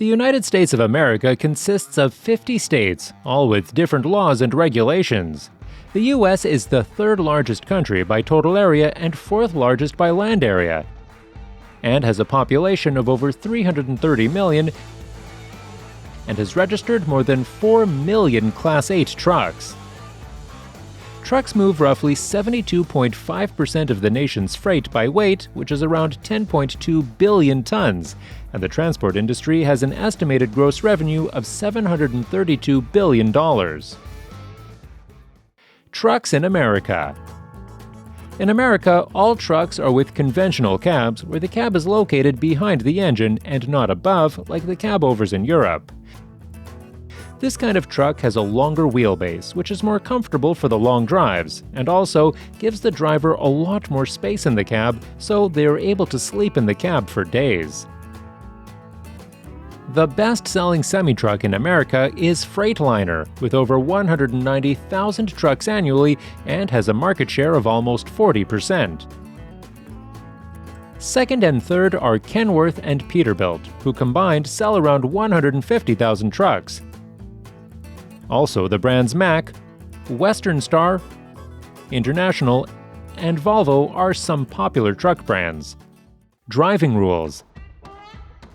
The United States of America consists of 50 states, all with different laws and regulations. The U.S. is the third largest country by total area and fourth largest by land area, and has a population of over 330 million and has registered more than 4 million Class 8 trucks. Trucks move roughly 72.5% of the nation's freight by weight, which is around 10.2 billion tons, and the transport industry has an estimated gross revenue of $732 billion. Trucks in America. In America, all trucks are with conventional cabs, where the cab is located behind the engine and not above, like the cabovers in Europe. This kind of truck has a longer wheelbase, which is more comfortable for the long drives, and also gives the driver a lot more space in the cab, so they are able to sleep in the cab for days. The best-selling semi-truck in America is Freightliner, with over 190,000 trucks annually and has a market share of almost 40%. Second and third are Kenworth and Peterbilt, who combined sell around 150,000 trucks. Also, the brands Mack, Western Star, International, and Volvo are some popular truck brands. Driving rules.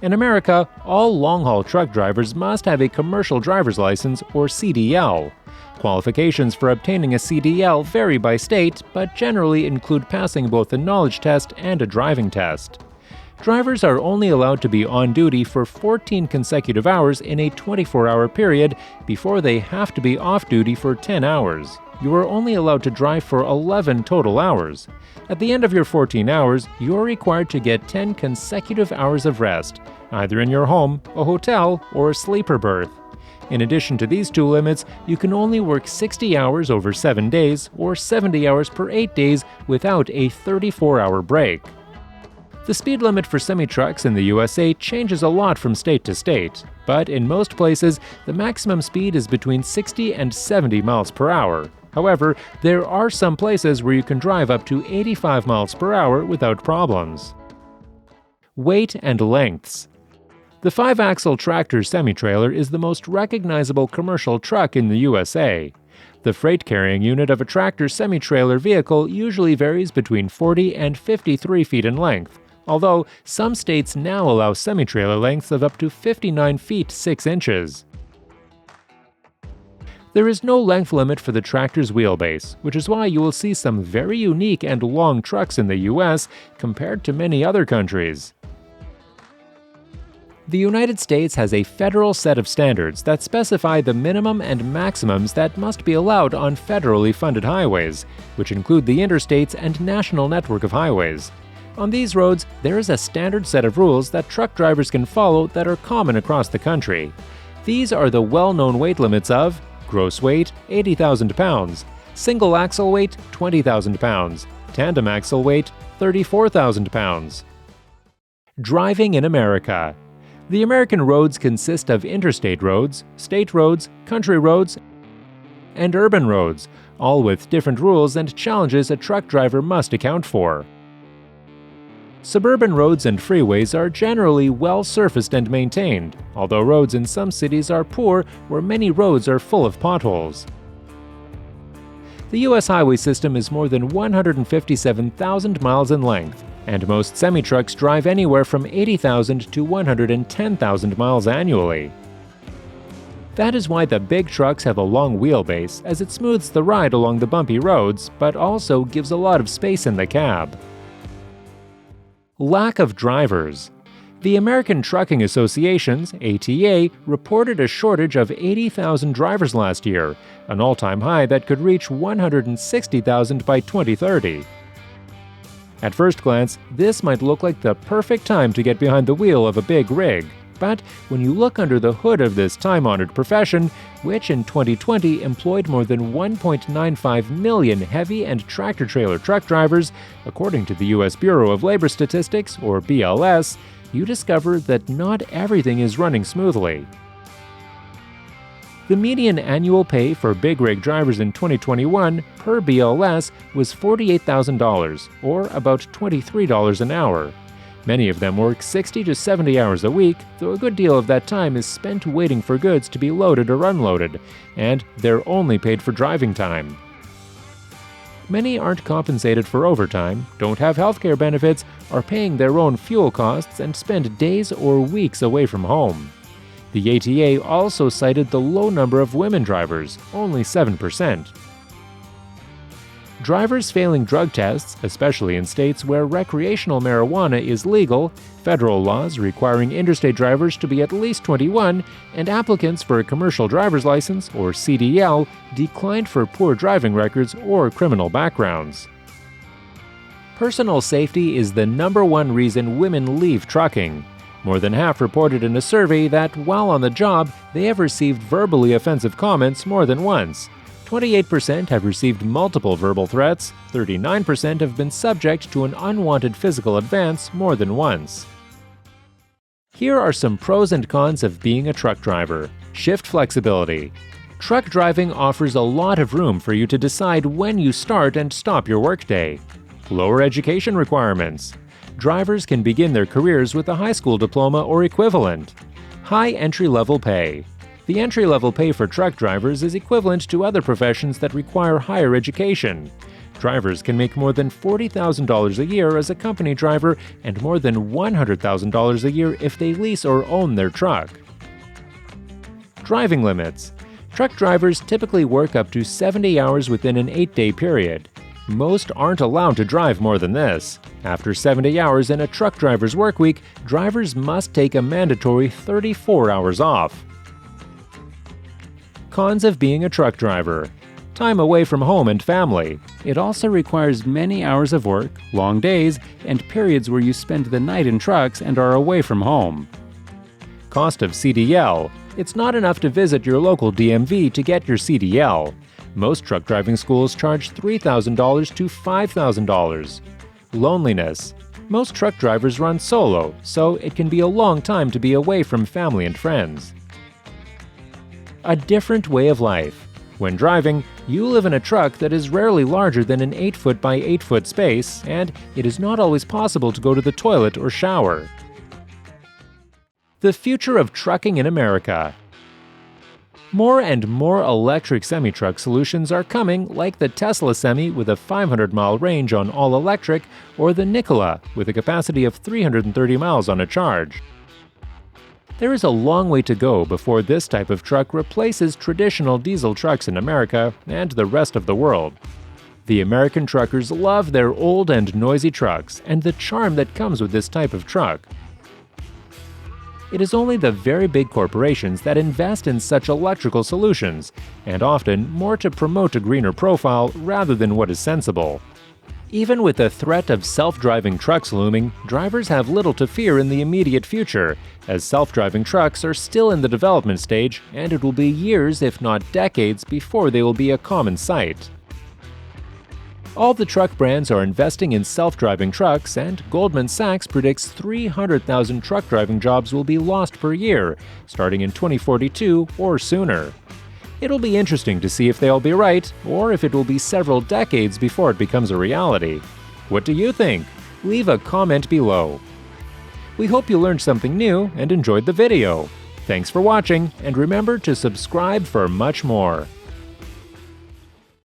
In America, all long-haul truck drivers must have a commercial driver's license, or CDL. Qualifications for obtaining a CDL vary by state, but generally include passing both a knowledge test and a driving test. Drivers are only allowed to be on duty for 14 consecutive hours in a 24-hour period before they have to be off duty for 10 hours. You are only allowed to drive for 11 total hours. At the end of your 14 hours, you are required to get 10 consecutive hours of rest, either in your home, a hotel, or a sleeper berth. In addition to these two limits, you can only work 60 hours over 7 days or 70 hours per 8 days without a 34-hour break. The speed limit for semi-trucks in the USA changes a lot from state to state, but in most places, the maximum speed is between 60 and 70 miles per hour. However, there are some places where you can drive up to 85 miles per hour without problems. Weight and lengths. The 5-axle tractor semi-trailer is the most recognizable commercial truck in the USA. The freight carrying unit of a tractor semi-trailer vehicle usually varies between 40 and 53 feet in length, although some states now allow semi-trailer lengths of up to 59 feet 6 inches. There is no length limit for the tractor's wheelbase, which is why you will see some very unique and long trucks in the US compared to many other countries. The United States has a federal set of standards that specify the minimum and maximums that must be allowed on federally funded highways, which include the interstates and national network of highways. On these roads, there is a standard set of rules that truck drivers can follow that are common across the country. These are the well-known weight limits of gross weight 80,000 pounds, single axle weight 20,000 pounds, tandem axle weight 34,000 pounds. Driving in America. The American roads consist of interstate roads, state roads, country roads, and urban roads, all with different rules and challenges a truck driver must account for. Suburban roads and freeways are generally well-surfaced and maintained, although roads in some cities are poor where many roads are full of potholes. The U.S. highway system is more than 157,000 miles in length, and most semi-trucks drive anywhere from 80,000 to 110,000 miles annually. That is why the big trucks have a long wheelbase, as it smooths the ride along the bumpy roads, but also gives a lot of space in the cab. Lack of drivers. The American Trucking Associations, ATA, reported a shortage of 80,000 drivers last year, an all-time high that could reach 160,000 by 2030. At first glance, this might look like the perfect time to get behind the wheel of a big rig, but when you look under the hood of this time-honored profession, which in 2020 employed more than 1.95 million heavy and tractor-trailer truck drivers, according to the U.S. Bureau of Labor Statistics, or BLS, you discover that not everything is running smoothly. The median annual pay for big rig drivers in 2021 per BLS was $48,000, or about $23 an hour. Many of them work 60 to 70 hours a week, though a good deal of that time is spent waiting for goods to be loaded or unloaded, and they're only paid for driving time. Many aren't compensated for overtime, don't have healthcare benefits, are paying their own fuel costs, and spend days or weeks away from home. The ATA also cited the low number of women drivers, only 7%. Drivers failing drug tests, especially in states where recreational marijuana is legal, federal laws requiring interstate drivers to be at least 21, and applicants for a commercial driver's license, or CDL, declined for poor driving records or criminal backgrounds. Personal safety is the #1 reason women leave trucking. More than half reported in a survey that, while on the job, they have received verbally offensive comments more than once. 28% have received multiple verbal threats, 39% have been subject to an unwanted physical advance more than once. Here are some pros and cons of being a truck driver. Shift flexibility. Truck driving offers a lot of room for you to decide when you start and stop your workday. Lower education requirements. Drivers can begin their careers with a high school diploma or equivalent. High entry-level pay. The entry-level pay for truck drivers is equivalent to other professions that require higher education. Drivers can make more than $40,000 a year as a company driver and more than $100,000 a year if they lease or own their truck. Driving limits. Truck drivers typically work up to 70 hours within an 8-day period. Most aren't allowed to drive more than this. After 70 hours in a truck driver's workweek, drivers must take a mandatory 34 hours off. Cons of being a truck driver. Time away from home and family. It also requires many hours of work, long days, and periods where you spend the night in trucks and are away from home. Cost of CDL. It's not enough to visit your local DMV to get your CDL. Most truck driving schools charge $3,000 to $5,000. Loneliness. Most truck drivers run solo, so it can be a long time to be away from family and friends. A different way of life. When driving, you live in a truck that is rarely larger than an 8-foot by 8-foot space, and it is not always possible to go to the toilet or shower. The future of trucking in America. More and more electric semi-truck solutions are coming, like the Tesla Semi with a 500-mile range on all-electric, or the Nikola with a capacity of 330 miles on a charge. There is a long way to go before this type of truck replaces traditional diesel trucks in America and the rest of the world. The American truckers love their old and noisy trucks and the charm that comes with this type of truck. It is only the very big corporations that invest in such electrical solutions, and often more to promote a greener profile rather than what is sensible. Even with the threat of self-driving trucks looming, drivers have little to fear in the immediate future, as self-driving trucks are still in the development stage, and it will be years, if not decades, before they will be a common sight. All the truck brands are investing in self-driving trucks, and Goldman Sachs predicts 300,000 truck driving jobs will be lost per year, starting in 2042 or sooner. It'll be interesting to see if they'll be right, or if it will be several decades before it becomes a reality. What do you think? Leave a comment below. We hope you learned something new and enjoyed the video. Thanks for watching, and remember to subscribe for much more.